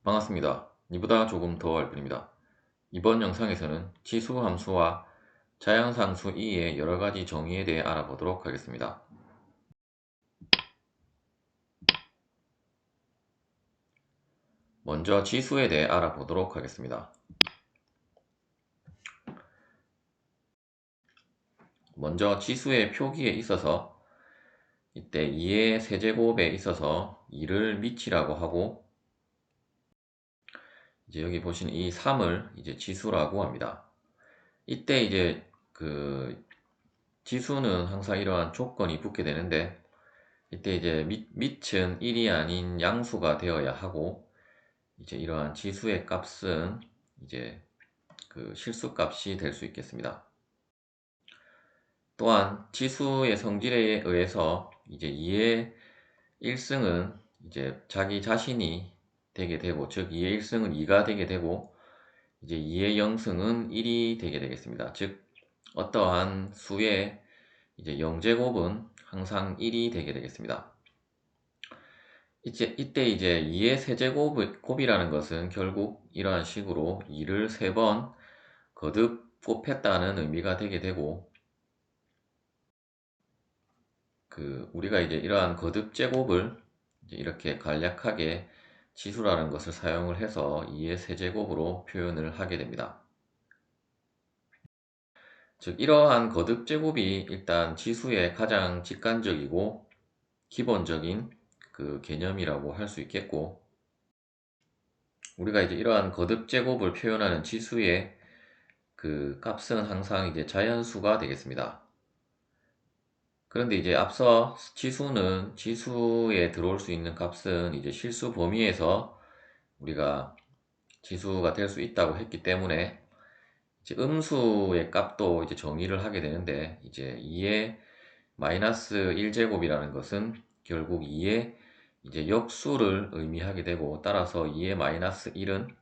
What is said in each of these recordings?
반갑습니다. 이보다 조금 더 할 뿐입니다. 이번 영상에서는 지수 함수와 자연상수 E의 여러가지 정의에 대해 알아보도록 하겠습니다. 먼저 지수에 대해 알아보도록 하겠습니다. 먼저 지수의 표기에 있어서 이때 2의 세제곱에 있어서 2를 미치라고 하고, 이제 여기 보시는 이 3을 이제 지수라고 합니다. 이때 이제 지수는 항상 이러한 조건이 붙게 되는데, 이때 이제 밑은 1이 아닌 양수가 되어야 하고, 이제 이러한 지수의 값은 이제 실수값이 될 수 있겠습니다. 또한 지수의 성질에 의해서 이제 2의 1승은 이제 자기 자신이 되게 되고, 즉 2의 1승은 2가 되게 되고, 이제 2의 0승은 1이 되게 되겠습니다. 즉 어떠한 수의 이제 0제곱은 항상 1이 되게 되겠습니다. 이때 이제 2의 세제곱이라는 것은 결국 이러한 식으로 2를 3번 거듭 곱했다는 의미가 되게 되고, 우리가 이제 이러한 거듭 제곱을 이제 이렇게 간략하게 지수라는 것을 사용을 해서 2의 세제곱으로 표현을 하게 됩니다. 즉 이러한 거듭 제곱이 일단 지수의 가장 직관적이고 기본적인 개념이라고 할 수 있겠고, 우리가 이제 이러한 거듭 제곱을 표현하는 지수의 값은 항상 이제 자연수가 되겠습니다. 그런데 이제 앞서 지수는 지수에 들어올 수 있는 값은 이제 실수 범위에서 우리가 지수가 될 수 있다고 했기 때문에, 이제 음수의 값도 이제 정의를 하게 되는데, 이제 2의 마이너스 1제곱이라는 것은 결국 2의 이제 역수를 의미하게 되고, 따라서 2의 마이너스 1은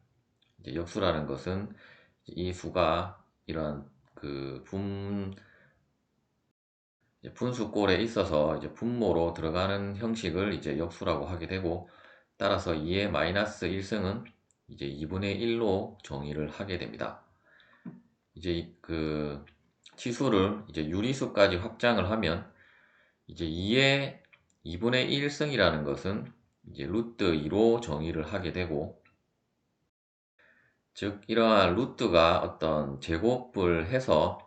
이제 역수라는 것은 이 수가 이러한 분수꼴에 있어서 이제 분모로 들어가는 형식을 이제 역수라고 하게 되고, 따라서 2의 마이너스 1승은 이제 2분의 1로 정의를 하게 됩니다. 이제 치수를 이제 유리수까지 확장을 하면 이제 2의 2분의 1승이라는 것은 이제 루트 2로 정의를 하게 되고, 즉 이러한 루트가 어떤 제곱을 해서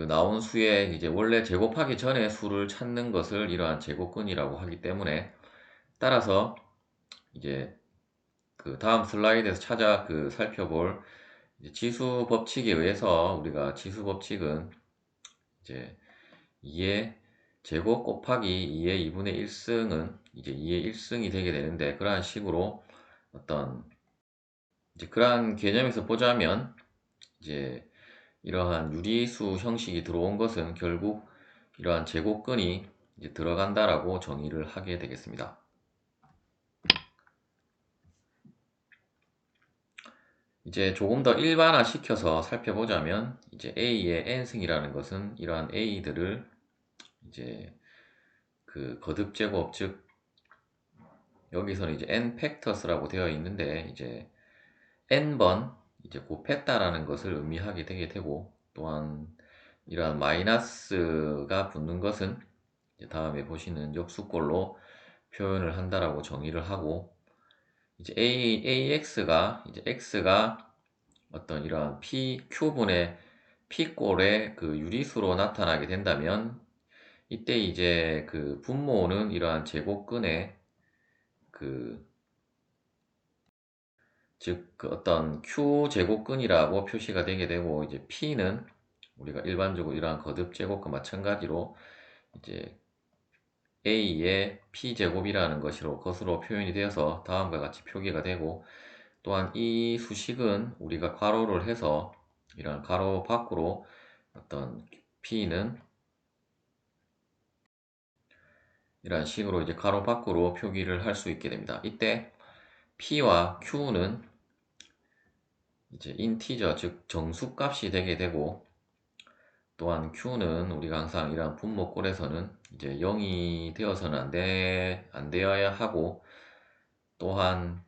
나온 수에 이제 원래 제곱하기 전에 수를 찾는 것을 이러한 제곱근이라고 하기 때문에, 따라서 이제 다음 슬라이드에서 살펴볼 이제 지수 법칙에 의해서 우리가 지수 법칙은 이제 2의 제곱 곱하기 2의 2분의 1승은 이제 2의 1승이 되게 되는데, 그러한 식으로 어떤 이제 그러한 개념에서 보자면, 이제 이러한 유리수 형식이 들어온 것은 결국 이러한 제곱근이 이제 들어간다라고 정의를 하게 되겠습니다. 이제 조금 더 일반화 시켜서 살펴보자면, 이제 A의 n승이라는 것은 이러한 A들을 이제 거듭 제곱, 즉 여기서는 이제 n 팩터스라고 되어 있는데, 이제 n번 이제 곱했다라는 것을 의미하게 되게 되고, 또한 이러한 마이너스가 붙는 것은 이제 다음에 보시는 역수꼴로 표현을 한다라고 정의를 하고, 이제 AX가 이제 X가 어떤 이러한 Q분의 P꼴의 유리수로 나타나게 된다면, 이때 이제 분모는 이러한 제곱근의 그 즉 어떤 Q제곱근이라고 표시가 되게 되고, 이제 P는 우리가 일반적으로 이러한 거듭 제곱과 마찬가지로 이제 A의 P제곱이라는 것으로 표현이 되어서 다음과 같이 표기가 되고, 또한 이 수식은 우리가 괄호를 해서 이런 괄호 밖으로 어떤 P는 이런 식으로 이제 괄호 밖으로 표기를 할 수 있게 됩니다. 이때 P와 Q는 이제 인티저, 즉 정수값이 되게 되고, 또한 Q는 우리가 항상 이러한 분모꼴에서는 이제 0이 되어서는 안 되어야 하고, 또한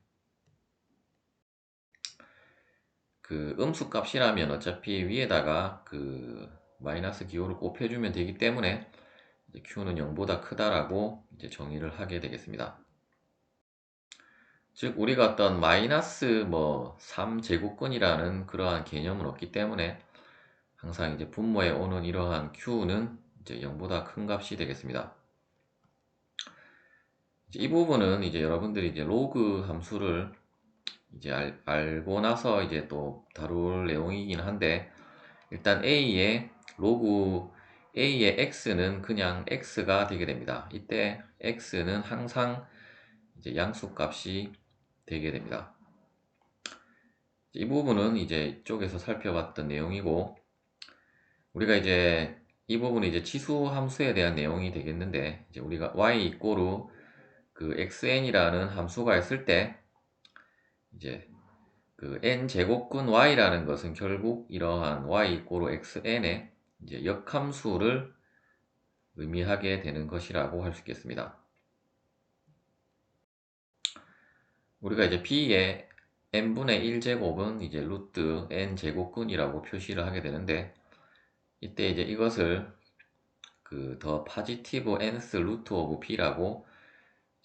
그 음수 값이라면 어차피 위에다가 그 마이너스 기호를 곱해주면 되기 때문에 이제 Q는 0보다 크다라고 이제 정의를 하게 되겠습니다. 즉 우리가 어떤 마이너스 뭐 3제곱근이라는 그러한 개념은 없기 때문에 항상 이제 분모에 오는 이러한 Q는 이제 0보다 큰 값이 되겠습니다. 이제 이 부분은 이제 여러분들이 이제 로그 함수를 이제 알고 나서 이제 또 다룰 내용이긴 한데, 일단 로그 A의 X는 그냥 X가 되게 됩니다. 이때 X는 항상 이제 양수값이 되게 됩니다. 이 부분은 이제 이쪽에서 살펴봤던 내용이고, 우리가 이제 이 부분은 이제 치수 함수에 대한 내용이 되겠는데, 이제 우리가 y 이꼬르 그 xn이라는 함수가 있을 때 이제 그 n제곱근 y라는 것은 결국 이러한 y 이꼬르 xn의 이제 역함수를 의미하게 되는 것이라고 할 수 있겠습니다. 우리가 이제 b의 n분의 1제곱은 이제 루트 n제곱근이라고 표시를 하게 되는데, 이때 이제 이것을 그 더 파지티브 nth 루트 오브 b라고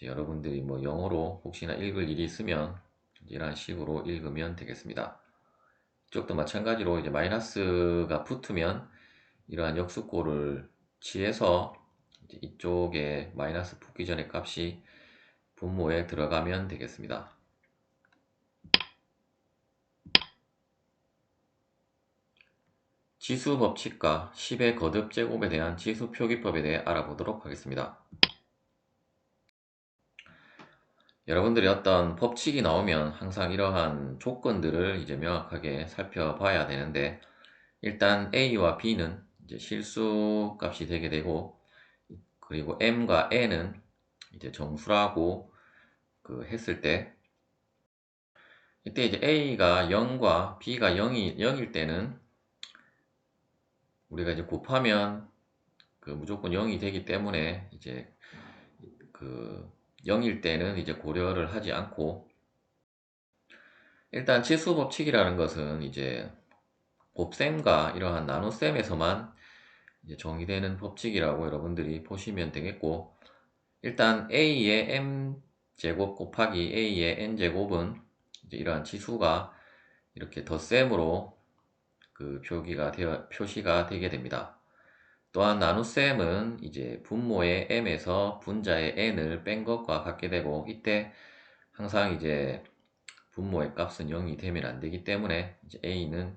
여러분들이 뭐 영어로 혹시나 읽을 일이 있으면 이런 식으로 읽으면 되겠습니다. 이쪽도 마찬가지로 이제 마이너스가 붙으면 이러한 역수꼴을 취해서 이쪽에 마이너스 붙기 전에 값이 분모에 들어가면 되겠습니다. 지수 법칙과 10의 거듭 제곱에 대한 지수 표기법에 대해 알아보도록 하겠습니다. 여러분들이 어떤 법칙이 나오면 항상 이러한 조건들을 이제 명확하게 살펴봐야 되는데, 일단 A와 B는 이제 실수 값이 되게 되고, 그리고 M과 N은 이제 정수라고 그 했을 때, 이때 이제 A가 0과 B가 0일 때는 우리가 이제 곱하면 그 무조건 0이 되기 때문에 이제 그 0일 때는 이제 고려를 하지 않고, 일단 치수 법칙이라는 것은 이제 곱셈과 이러한 나눗셈에서만 이제 정의되는 법칙이라고 여러분들이 보시면 되겠고, 일단 A의 M제곱 곱하기 A의 N제곱은 이제 이러한 지수가 이렇게 덧셈으로 그 표시가 되게 됩니다. 또한 나눗셈은 이제 분모의 M에서 분자의 N을 뺀 것과 같게 되고, 이때 항상 이제 분모의 값은 0이 되면 안 되기 때문에 이제 A는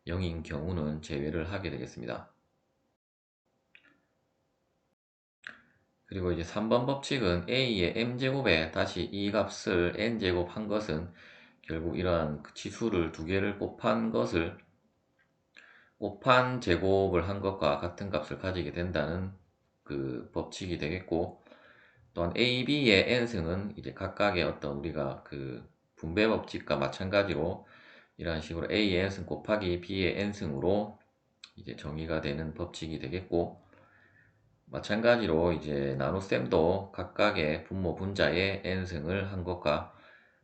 0인 경우는 제외를 하게 되겠습니다. 그리고 이제 3번 법칙은 A의 M제곱에 다시 이 값을 N제곱 한 것은 결국 이러한 지수를 두 개를 곱한 제곱을 한 것과 같은 값을 가지게 된다는 그 법칙이 되겠고, 또한 A, B의 N승은 이제 각각의 어떤 우리가 그 분배 법칙과 마찬가지로 이러한 식으로 A의 N승 곱하기 B의 N승으로 이제 정의가 되는 법칙이 되겠고, 마찬가지로 이제 나눗셈도 각각의 분모 분자의 n승을 한 것과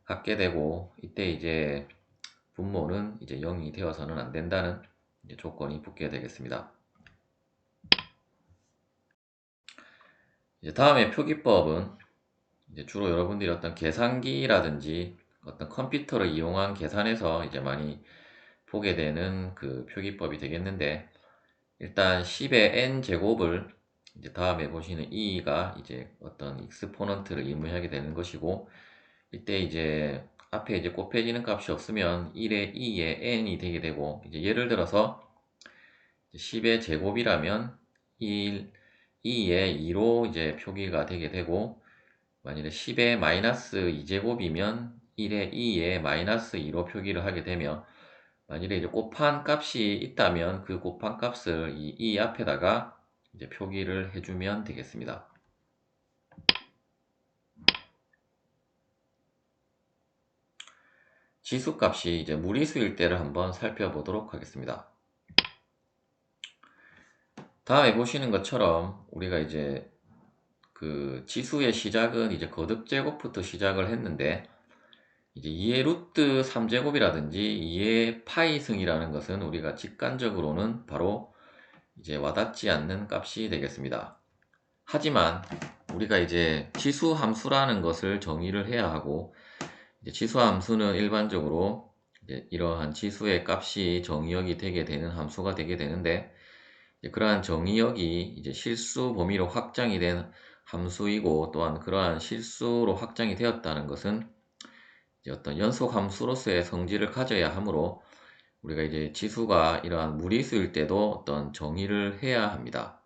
같게 되고, 이때 이제 분모는 이제 0이 되어서는 안 된다는 이제 조건이 붙게 되겠습니다. 이제 다음에 표기법은 이제 주로 여러분들이 어떤 계산기라든지 어떤 컴퓨터를 이용한 계산에서 이제 많이 보게 되는 그 표기법이 되겠는데, 일단 10의 n제곱을 이제 다음에 보시는 2가 이제 어떤 익스포넌트를 의미하게 되는 것이고, 이때 이제 앞에 이제 곱해지는 값이 없으면 1의 2의 n이 되게 되고, 이제 예를 들어서 10의 제곱이라면 2의 2로 이제 표기가 되게 되고, 만일에 10의 마이너스 2제곱이면 1의 2의 마이너스 2로 표기를 하게 되며, 만일에 이제 곱한 값이 있다면 그 곱한 값을 이 앞에다가 이제 표기를 해주면 되겠습니다. 지수값이 이제 무리수일 때를 한번 살펴보도록 하겠습니다. 다음에 보시는 것처럼 우리가 이제 그 지수의 시작은 이제 거듭 제곱부터 시작을 했는데, 이제 2의 루트 3제곱이라든지 2의 파이 승이라는 것은 우리가 직관적으로는 바로 이제 와닿지 않는 값이 되겠습니다. 하지만 우리가 이제 지수 함수라는 것을 정의를 해야 하고, 이제 지수 함수는 일반적으로 이제 이러한 지수의 값이 정의역이 되게 되는 함수가 되게 되는데, 이제 그러한 정의역이 이제 실수 범위로 확장이 된 함수이고, 또한 그러한 실수로 확장이 되었다는 것은 이제 어떤 연속 함수로서의 성질을 가져야 하므로, 우리가 이제 지수가 이러한 무리수일 때도 어떤 정의를 해야 합니다.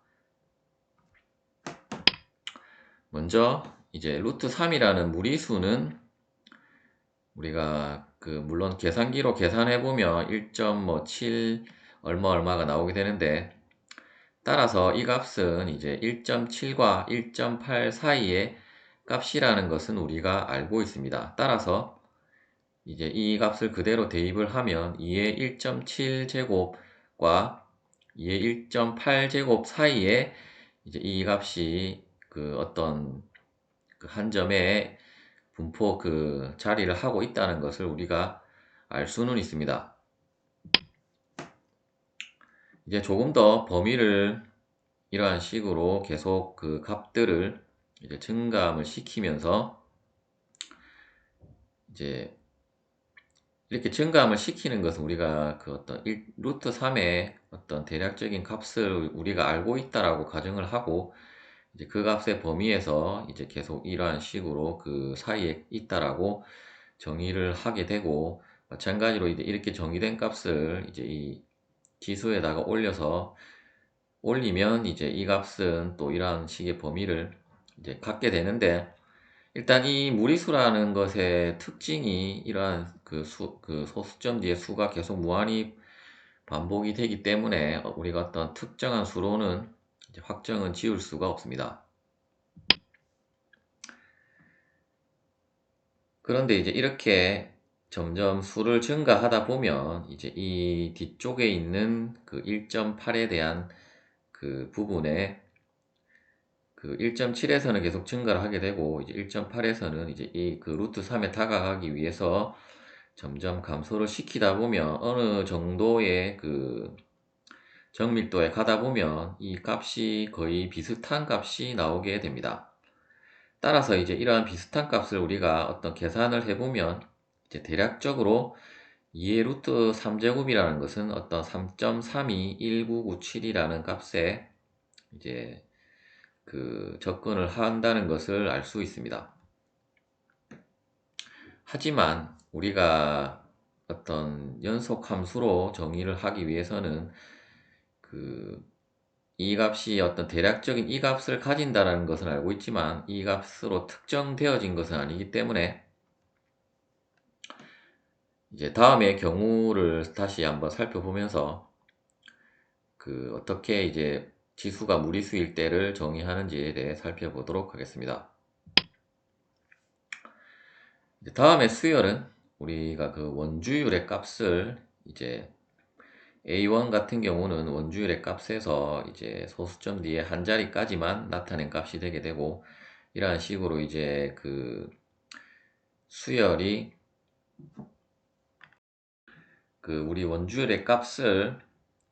먼저 이제 루트 3이라는 무리수는 우리가 물론 계산기로 계산해 보면 1.7 얼마가 나오게 되는데, 따라서 이 값은 이제 1.7과 1.8 사이의 값이라는 것은 우리가 알고 있습니다. 따라서 이제 이 값을 그대로 대입을 하면 2의 1.7제곱과 2의 1.8제곱 사이에 이제 이 값이 어떤 한 점의 분포 자리를 하고 있다는 것을 우리가 알 수는 있습니다. 이제 조금 더 범위를 이러한 식으로 계속 값들을 이제 증가함을 시키면서, 이제 이렇게 증가함을 시키는 것은 우리가 어떤 루트 3의 어떤 대략적인 값을 우리가 알고 있다라고 가정을 하고, 이제 그 값의 범위에서 이제 계속 이러한 식으로 그 사이에 있다라고 정의를 하게 되고, 마찬가지로 이제 이렇게 정의된 값을 이제 이 지수에다가 올리면 이제 이 값은 또 이러한 식의 범위를 이제 갖게 되는데, 일단 이 무리수라는 것의 특징이 이러한 소수점 뒤에 수가 계속 무한히 반복이 되기 때문에 우리가 어떤 특정한 수로는 이제 확정은 지을 수가 없습니다. 그런데 이제 이렇게 점점 수를 증가하다 보면 이제 이 뒤쪽에 있는 1.8에 대한 부분에 1.7에서는 계속 증가를 하게 되고, 이제 1.8에서는 이제 이 루트 3에 다가가기 위해서 점점 감소를 시키다 보면 어느 정도의 정밀도에 가다 보면 이 값이 거의 비슷한 값이 나오게 됩니다. 따라서 이제 이러한 비슷한 값을 우리가 어떤 계산을 해보면 이제 대략적으로 2의 루트 3제곱이라는 것은 어떤 3.321997이라는 값에 이제 접근을 한다는 것을 알 수 있습니다. 하지만 우리가 어떤 연속 함수로 정의를 하기 위해서는 이 값이 어떤 대략적인 이 값을 가진다는 것은 알고 있지만 이 값으로 특정되어진 것은 아니기 때문에, 이제 다음의 경우를 다시 한번 살펴보면서 어떻게 이제 지수가 무리수일 때를 정의하는지에 대해 살펴보도록 하겠습니다. 다음의 수열은 우리가 원주율의 값을 이제 A1 같은 경우는 원주율의 값에서 이제 소수점 뒤에 한 자리까지만 나타낸 값이 되게 되고, 이러한 식으로 이제 수열이 우리 원주율의 값을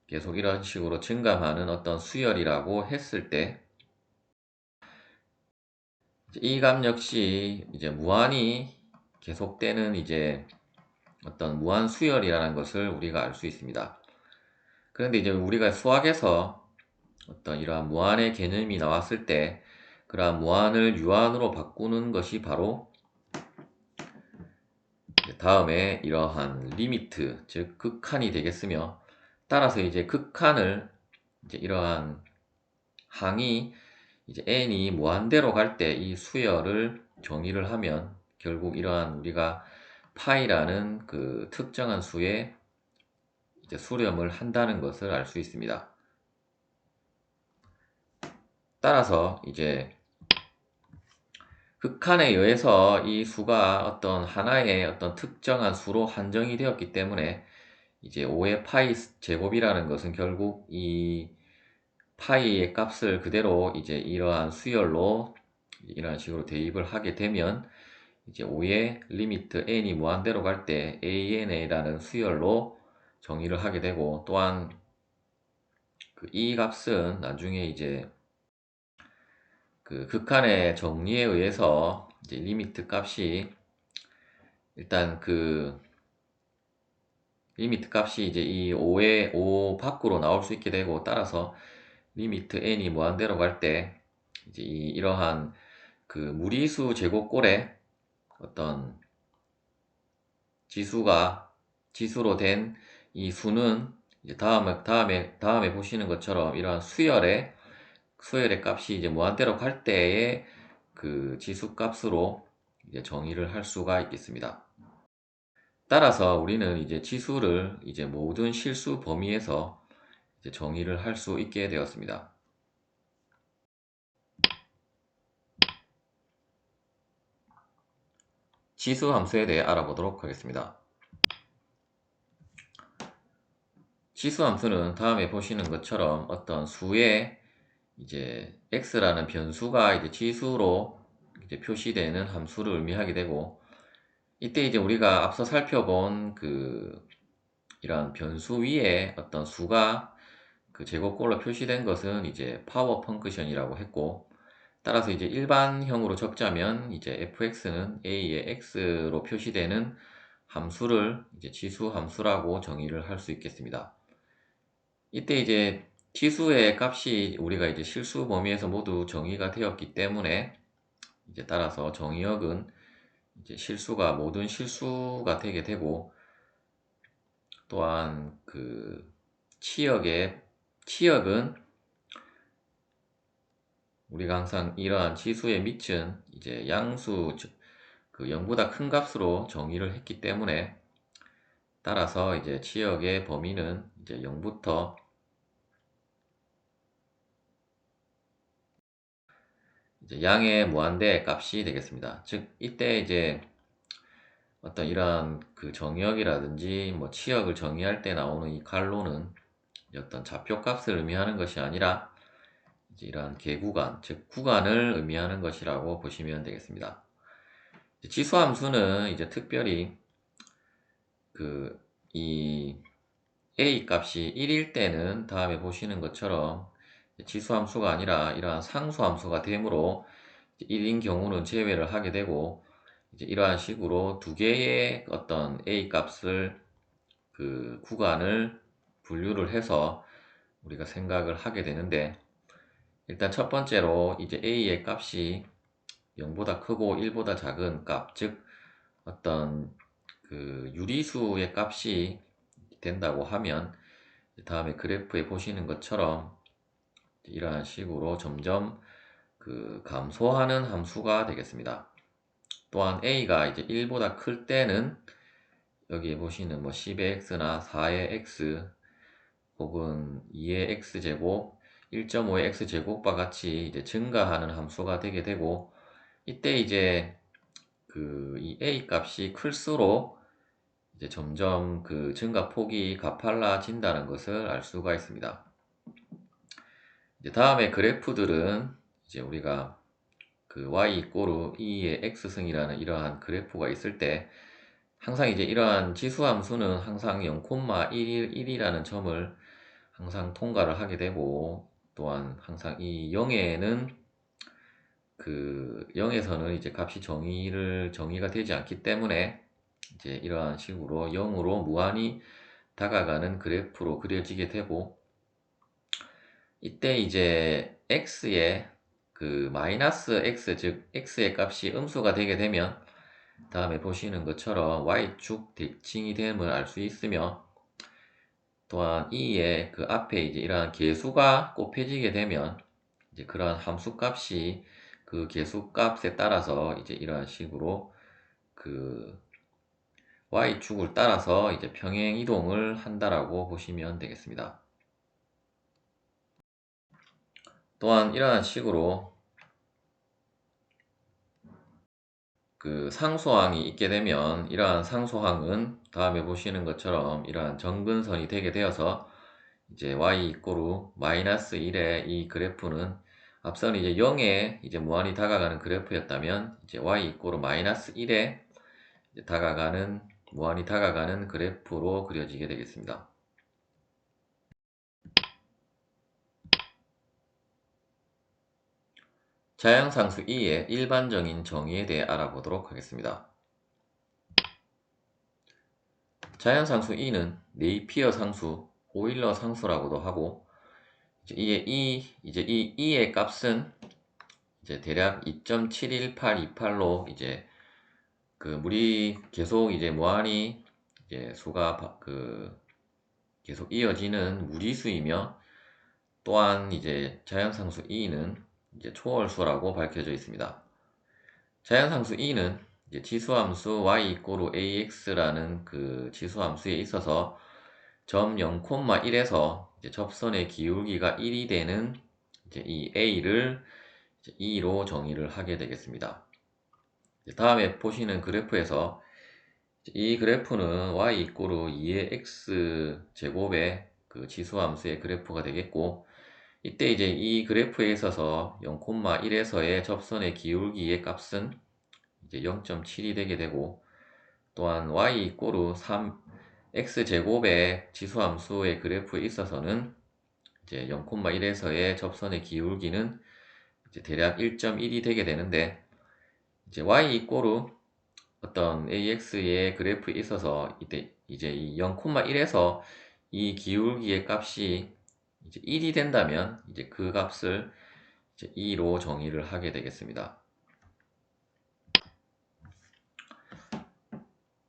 계속 이런 식으로 증감하는 어떤 수열이라고 했을 때, 이 값 역시 이제 무한히 계속되는 이제 어떤 무한 수열이라는 것을 우리가 알 수 있습니다. 그런데 이제 우리가 수학에서 어떤 이러한 무한의 개념이 나왔을 때 그러한 무한을 유한으로 바꾸는 것이 바로 다음에 이러한 리미트, 즉 극한이 되겠으며, 따라서 이제 극한을 이제 이러한 항이 이제 n이 무한대로 갈 때 이 수열을 정의를 하면 결국 이러한 우리가 파이라는 특정한 수의 이제 수렴을 한다는 것을 알 수 있습니다. 따라서 이제 극한에 의해서 이 수가 어떤 하나의 어떤 특정한 수로 한정이 되었기 때문에 이제 5의 파이 제곱이라는 것은 결국 이 파이의 값을 그대로 이제 이러한 수열로 이런 식으로 대입을 하게 되면 이제 5의 리미트 n이 무한대로 갈 때 an이라는 수열로 정의를 하게 되고, 또한 이 값은 나중에 이제 그 극한의 정리에 의해서 이제 리미트 값이 일단 리미트 값이 이제 이 5 밖으로 나올 수 있게 되고, 따라서 리미트 n이 무한대로 갈 때 이제 이러한 무리수 제곱꼴의 어떤 지수로 된 이 수는 이제 다음에 보시는 것처럼 이러한 수열의 값이 이제 무한대로 갈 때의 그 지수 값으로 이제 정의를 할 수가 있겠습니다. 따라서 우리는 이제 지수를 이제 모든 실수 범위에서 이제 정의를 할 수 있게 되었습니다. 지수 함수에 대해 알아보도록 하겠습니다. 지수 함수는 다음에 보시는 것처럼 어떤 수의 이제 x라는 변수가 이제 지수로 이제 표시되는 함수를 의미하게 되고, 이때 이제 우리가 앞서 살펴본 이런 변수 위에 어떤 수가 제곱꼴로 표시된 것은 이제 파워 펑크션이라고 했고, 따라서 이제 일반형으로 적자면 이제 fx는 a의 x로 표시되는 함수를 이제 지수 함수라고 정의를 할 수 있겠습니다. 이때 이제 지수의 값이 우리가 이제 실수 범위에서 모두 정의가 되었기 때문에 이제 따라서 정의역은 이제 모든 실수가 되게 되고, 또한 치역은 우리가 항상 이러한 지수에 미친 이제 양수, 즉 0보다 큰 값으로 정의를 했기 때문에, 따라서 이제 치역의 범위는 이제 0부터 이제 양의 무한대 값이 되겠습니다. 즉 이때 이제 어떤 이러한 정의역이라든지 뭐 치역을 정의할 때 나오는 이 괄호는 어떤 좌표값을 의미하는 것이 아니라 이제 이러한 개구간, 즉 구간을 의미하는 것이라고 보시면 되겠습니다. 지수함수는 이제 특별히 이 a 값이 1일 때는 다음에 보시는 것처럼 지수함수가 아니라 이러한 상수함수가 되므로 1인 경우는 제외를 하게 되고, 이제 이러한 식으로 두 개의 어떤 a 값을 구간을 분류를 해서 우리가 생각을 하게 되는데, 일단 첫 번째로 이제 a의 값이 0보다 크고 1보다 작은 값, 즉 어떤 유리수의 값이 된다고 하면 다음에 그래프에 보시는 것처럼 이러한 식으로 점점 감소하는 함수가 되겠습니다. 또한 a가 이제 1보다 클 때는 여기에 보시는 뭐 10의 x나 4의 x 혹은 2의 x제곱, 1.5의 x제곱과 같이 이제 증가하는 함수가 되게 되고, 이때 이제 이 a 값이 클수록 이제 점점 증가폭이 가팔라진다는 것을 알 수가 있습니다. 이제 다음에 그래프들은 이제 우리가 y 이꼬르 2의 x승이라는 이러한 그래프가 있을 때 항상 이제 이러한 지수함수는 항상 0,1이라는 점을 항상 통과를 하게 되고, 또한 항상 이 0에는 0에서는 이제 값이 정의가 되지 않기 때문에 이제 이러한 식으로 0으로 무한히 다가가는 그래프로 그려지게 되고, 이때 이제 x의 마이너스 x, 즉 x의 값이 음수가 되게 되면 다음에 보시는 것처럼 y축 대칭이 됨을 알 수 있으며, 또한 이의 앞에 이제 이러한 개수가 곱해지게 되면 이제 그러한 함수 값이 개수 값에 따라서 이제 이러한 식으로 y축을 따라서 이제 평행 이동을 한다라고 보시면 되겠습니다. 또한 이러한 식으로 상수항이 있게 되면 이러한 상수항은 다음에 보시는 것처럼 이러한 정근선이 되게 되어서 이제 y 이꼬르 마이너스 1의 이 그래프는 앞서는 이제 0에 이제 무한히 다가가는 그래프였다면 이제 y 이꼬르 마이너스 1에 다가가는 무한히 다가가는 그래프로 그려지게 되겠습니다. 자연상수 E의 일반적인 정의에 대해 알아보도록 하겠습니다. 자연상수 E는 네이피어 상수, 오일러 상수라고도 하고, 이제 이 E의 값은 이제 대략 2.71828로 이제 그 물이 계속 이제 무한히 이제 수가 계속 이어지는 무리수이며, 또한 이제 자연상수 E는 이제 초월수라고 밝혀져 있습니다. 자연상수 E는 이제 지수함수 y 이꼬르 ax라는 그 지수함수에 있어서 점 0,1에서 이제 접선의 기울기가 1이 되는 이제 이 a를 이제 2로 정의를 하게 되겠습니다. 다음에 보시는 그래프에서 이 그래프는 y 이꼬르 2의 x 제곱의 그 지수함수의 그래프가 되겠고, 이때 이제 이 그래프에 있어서 0,1에서의 접선의 기울기의 값은 이제 0.7이 되게 되고, 또한 y 이꼬르 3 x제곱의 지수함수의 그래프에 있어서는 이제 0,1에서의 접선의 기울기는 이제 대략 1.1이 되게 되는데, 이제 y 이꼬르 어떤 ax의 그래프에 있어서 이때 이제 이 0,1에서 이 기울기의 값이 이제 1이 된다면 이제 그 값을 이제 2로 정의를 하게 되겠습니다.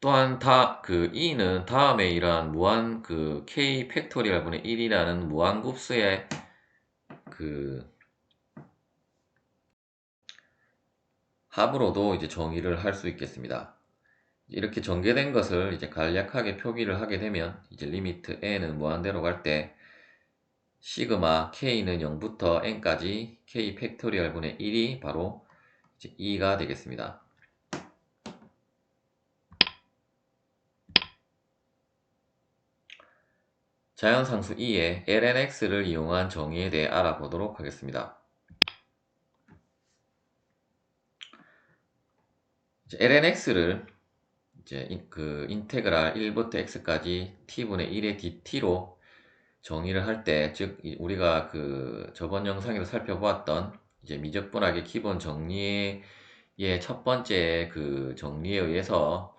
또한 E는 다음에 이러한 무한 k 팩토리얼 분의 1이라는 무한급수의 합으로도 이제 정의를 할 수 있겠습니다. 이렇게 전개된 것을 이제 간략하게 표기를 하게 되면 이제 리미트 n은 무한대로 갈 때 시그마 k는 0부터 n까지 k 팩토리얼 분의 1이 바로 이제 2가 되겠습니다. 자연상수 E의 lnx를 이용한 정의에 대해 알아보도록 하겠습니다. lnx를 이제 인테그랄 1부터 x까지 t분의 1의 dt로 정의를 할 때, 즉 우리가 저번 영상에서 살펴보았던 이제 미적분학의 기본 정리의 첫 번째 정리에 의해서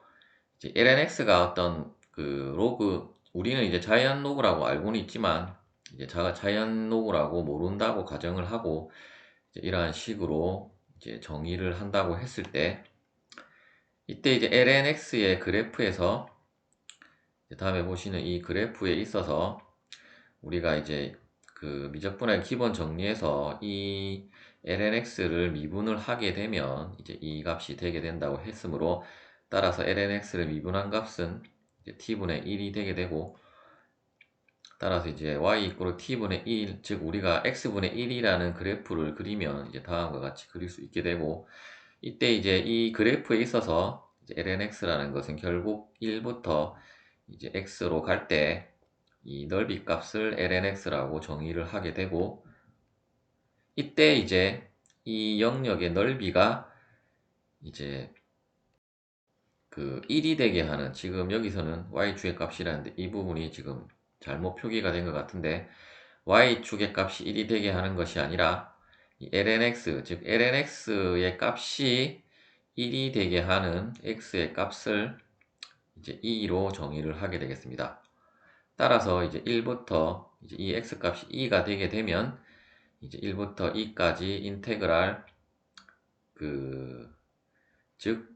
이제 lnx가 어떤 로그, 우리는 이제 자연 로그라고 알고는 있지만 이제 자연 로그라고 모른다고 가정을 하고 이제 이러한 식으로 이제 정의를 한다고 했을 때, 이때 이제 lnx의 그래프에서 다음에 보시는 이 그래프에 있어서 우리가 이제 미적분학의 기본 정리에서 이 lnx를 미분을 하게 되면 이제 이 값이 되게 된다고 했으므로, 따라서 lnx를 미분한 값은 이제 t분의 1이 되게 되고, 따라서 이제 y 이꼬르 t분의 1, 즉 우리가 x분의 1이라는 그래프를 그리면 이제 다음과 같이 그릴 수 있게 되고, 이때 이제 이 그래프에 있어서 이제 lnx라는 것은 결국 1부터 이제 x로 갈 때 이 넓이 값을 lnx라고 정의를 하게 되고, 이때 이제 이 영역의 넓이가 이제 1이 되게 하는, 지금 여기서는 y축의 값이라는데 이 부분이 지금 잘못 표기가 된 것 같은데, y축의 값이 1이 되게 하는 것이 아니라 이 lnx, 즉 lnx의 값이 1이 되게 하는 x의 값을 이제 2로 정의를 하게 되겠습니다. 따라서 이제 1부터 이제 이 x값이 2가 되게 되면 이제 1부터 2까지 인테그랄 즉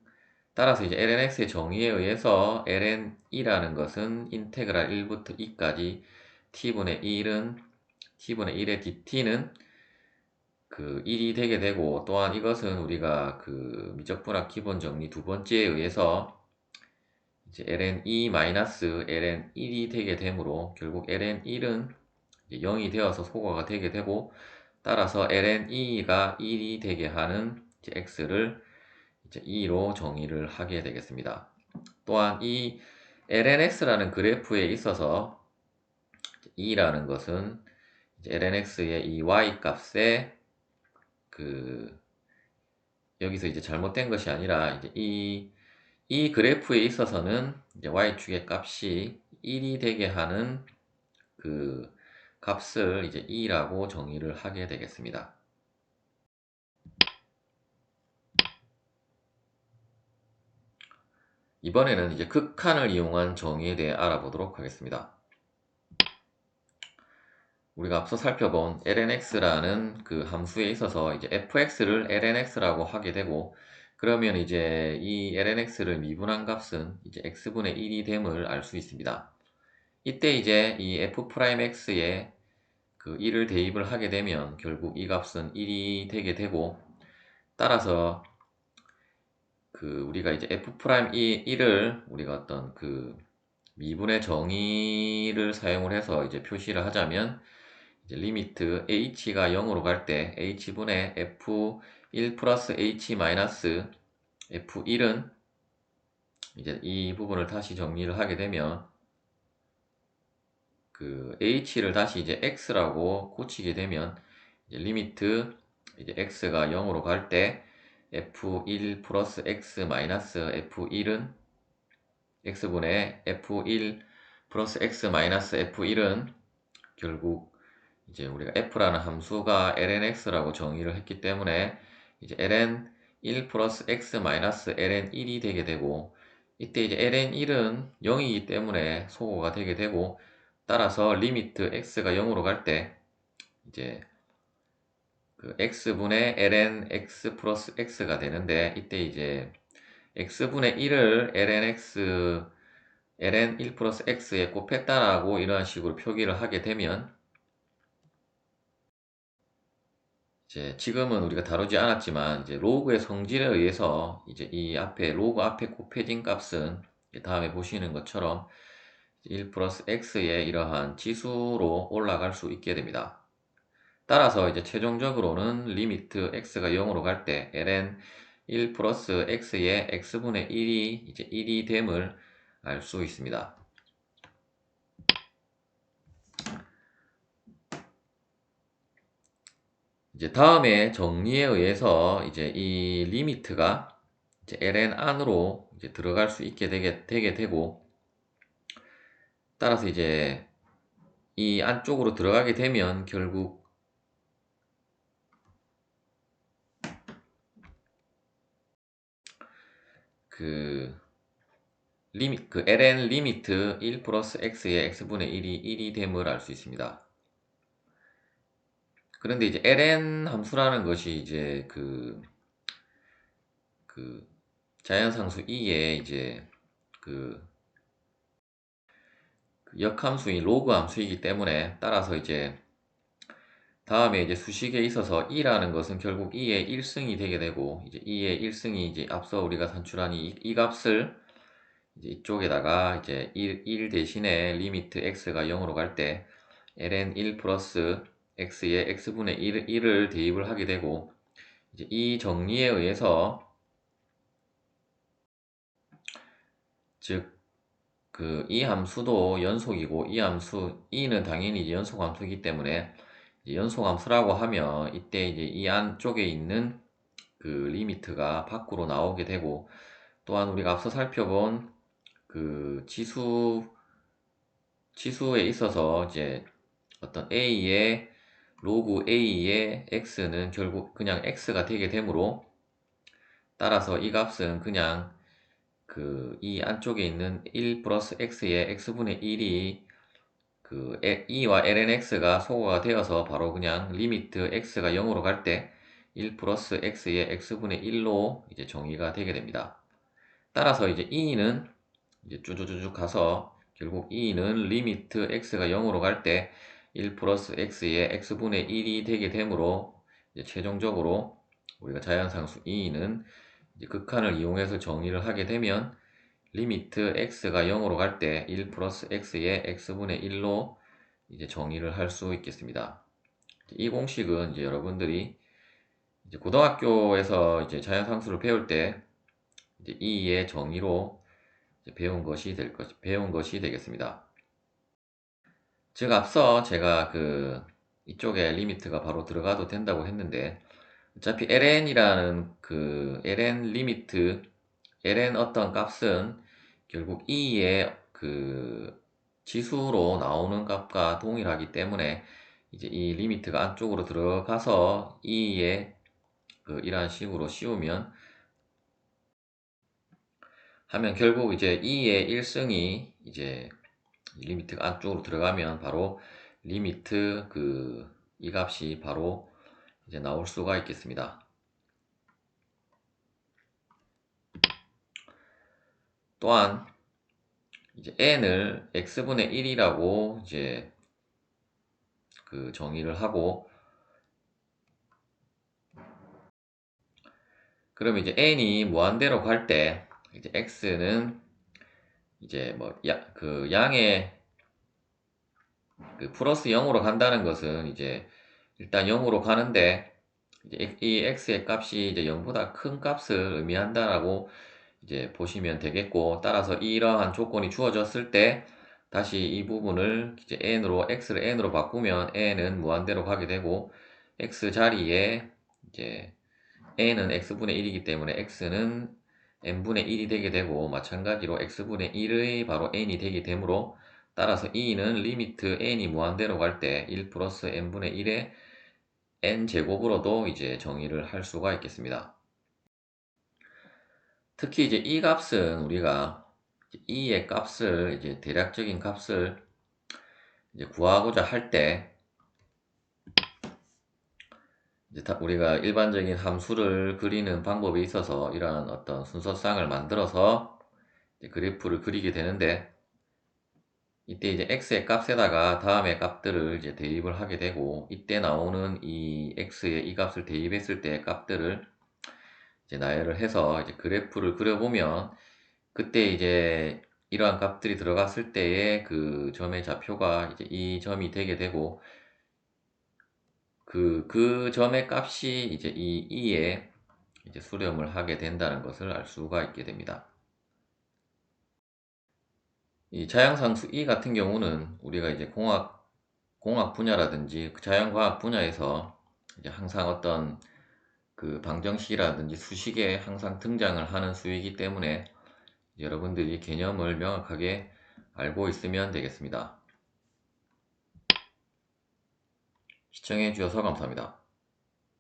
따라서 이제 lnx의 정의에 의해서 ln이라는 것은 인테그랄 1부터 2까지 t분의 1의 dt는 1이 되게 되고, 또한 이것은 우리가 미적분학 기본 정리 두 번째에 의해서 이제 ln2-ln1이 되게 되므로 결국 ln1은 0이 되어서 소거가 되게 되고, 따라서 ln2가 1이 되게 하는 이제 x를 이제 2로 정의를 하게 되겠습니다. 또한 이 lnx라는 그래프에 있어서 2라는 것은 이제 lnx의 이 y 값에 여기서 이제 잘못된 것이 아니라 이제 이 그래프에 있어서는 이제 y축의 값이 1이 되게 하는 그 값을 이제 2라고 정의를 하게 되겠습니다. 이번에는 이제 극한을 이용한 정의에 대해 알아보도록 하겠습니다. 우리가 앞서 살펴본 lnx라는 그 함수에 있어서 이제 fx를 lnx라고 하게 되고, 그러면 이제 이 lnx를 미분한 값은 이제 x분의 1이 됨을 알 수 있습니다. 이때 이제 이 f'x에 그 1을 대입을 하게 되면 결국 이 값은 1이 되게 되고, 따라서 우리가 이제 f'1을 우리가 어떤 미분의 정의를 사용을 해서 이제 표시를 하자면, 이제 리미트 h가 0으로 갈 때 h분의 f1 플러스 h 마이너스 f1은 이제 이 부분을 다시 정리를 하게 되면 h를 다시 이제 x라고 고치게 되면, 이제 리미트 이제 x가 0으로 갈 때 f1 플러스 x 마이너스 f1은 x분의 f1 플러스 x 마이너스 f1은 결국 이제 우리가 f라는 함수가 lnx라고 정의를 했기 때문에 이제 ln1 플러스 x 마이너스 ln1이 되게 되고, 이때 이제 ln1은 0이기 때문에 소거가 되게 되고, 따라서 리미트 x가 0으로 갈 때 이제 x분의 lnx 플러스 x가 되는데, 이때 이제 x분의 1을 ln1 플러스 x에 곱했다라고 이러한 식으로 표기를 하게 되면, 이제 지금은 우리가 다루지 않았지만 이제 로그의 성질에 의해서 이제 이 앞에 로그 앞에 곱해진 값은 다음에 보시는 것처럼 1 플러스 x의 이러한 지수로 올라갈 수 있게 됩니다. 따라서 이제 최종적으로는 리미트 x가 0으로 갈 때 ln 1 플러스 x의 x분의 1이 이제 1이 됨을 알 수 있습니다. 이제 다음에 정리에 의해서 이제 이 리미트가 이제 ln 안으로 이제 들어갈 수 있게 되게 되고, 따라서 이제 이 안쪽으로 들어가게 되면 결국 ln 리미트 1 플러스 x의 x분의 1이 됨을 알 수 있습니다. 그런데 이제 ln 함수라는 것이 이제 자연상수 2에 이제 역함수인 로그 함수이기 때문에, 따라서 이제 다음에 이제 수식에 있어서 2라는 것은 결국 2의 1승이 되게 되고, 이제 2의 1승이 이제 앞서 우리가 산출한 이 값을 이제 이쪽에다가 이제 1 대신에 리미트 x가 0으로 갈 때 ln 1 플러스 x의 x분의 1을 대입을 하게 되고, 이제 이 정리에 의해서 즉 이 함수도 연속이고, 이 함수 e는 당연히 이제 연속 함수이기 때문에 이제 연속 함수라고 하면 이때 이제 이 안쪽에 있는 리미트가 밖으로 나오게 되고, 또한 우리가 앞서 살펴본 지수에 있어서 이제 어떤 a의 로그 a의 x는 결국 그냥 x가 되게 되므로, 따라서 이 값은 그냥 이 안쪽에 있는 1 플러스 x의 x분의 1이 e와 lnx가 소거가 되어서 바로 그냥 리미트 x가 0으로 갈 때 1 플러스 x의 x분의 1로 이제 정의가 되게 됩니다. 따라서 이제 e는 이제 쭉쭉쭉 가서 결국 e는 리미트 x가 0으로 갈 때 1 플러스 x의 x분의 1이 되게 되므로, 이제 최종적으로 우리가 자연상수 e는 이제 극한을 이용해서 정의를 하게 되면 리미트 x가 0으로 갈 때 1 플러스 x의 x분의 1로 이제 정의를 할 수 있겠습니다. 이 공식은 이제 여러분들이 이제 고등학교에서 이제 자연상수를 배울 때 이제 이의 정의로 이제 배운 것이 되겠습니다. 즉 앞서 제가 이쪽에 리미트가 바로 들어가도 된다고 했는데, 어차피 ln이라는 그 ln 리미트, ln 어떤 값은 결국 e의 그 지수로 나오는 값과 동일하기 때문에 이제 이 리미트가 안쪽으로 들어가서 e의 그 이런 식으로 씌우면 하면 결국 이제 e의 1승이 이제 리미트가 안쪽으로 들어가면 바로 리미트 그 이 값이 바로 이제 나올 수가 있겠습니다. 또한 이제 n을 x분의 1이라고 이제 그 정의를 하고, 그러면 이제 n이 무한대로 갈 때 이제 x는 이제 뭐 그 양의 그 플러스 0으로 간다는 것은 이제 일단 0으로 가는데 이제 이 x의 값이 이제 0보다 큰 값을 의미한다라고 이제 보시면 되겠고, 따라서 이러한 조건이 주어졌을 때 다시 이 부분을 이제 n으로 x를 n으로 바꾸면 n은 무한대로 가게 되고, x 자리에 이제 n은 x분의 1이기 때문에 x는 n분의 1이 되게 되고, 마찬가지로 x분의 1의 바로 n이 되게 되므로 따라서 e는 리미트 n이 무한대로 갈 때 1 플러스 n분의 1의 n제곱으로도 이제 정의를 할 수가 있겠습니다. 특히 이제 이 값은 우리가 e의 값을 이제 대략적인 값을 이제 구하고자 할 때 이제 우리가 일반적인 함수를 그리는 방법에 있어서 이러한 어떤 순서상을 만들어서 이제 그래프를 그리게 되는데, 이때 이제 x의 값에다가 다음의 값들을 이제 대입을 하게 되고, 이때 나오는 이 x의 이 값을 대입했을 때 값들을 이제 나열을 해서 이제 그래프를 그려보면, 그때 이제 이러한 값들이 들어갔을 때의 그 점의 좌표가 이제 이 점이 되게 되고, 그 점의 값이 이제 이 2에 이제 수렴을 하게 된다는 것을 알 수가 있게 됩니다. 이 자양상수 E 같은 경우는 우리가 이제 공학 분야라든지 그 자연과학 분야에서 이제 항상 어떤 그 방정식이라든지 수식에 항상 등장을 하는 수이기 때문에 여러분들이 개념을 명확하게 알고 있으면 되겠습니다. 시청해 주셔서 감사합니다.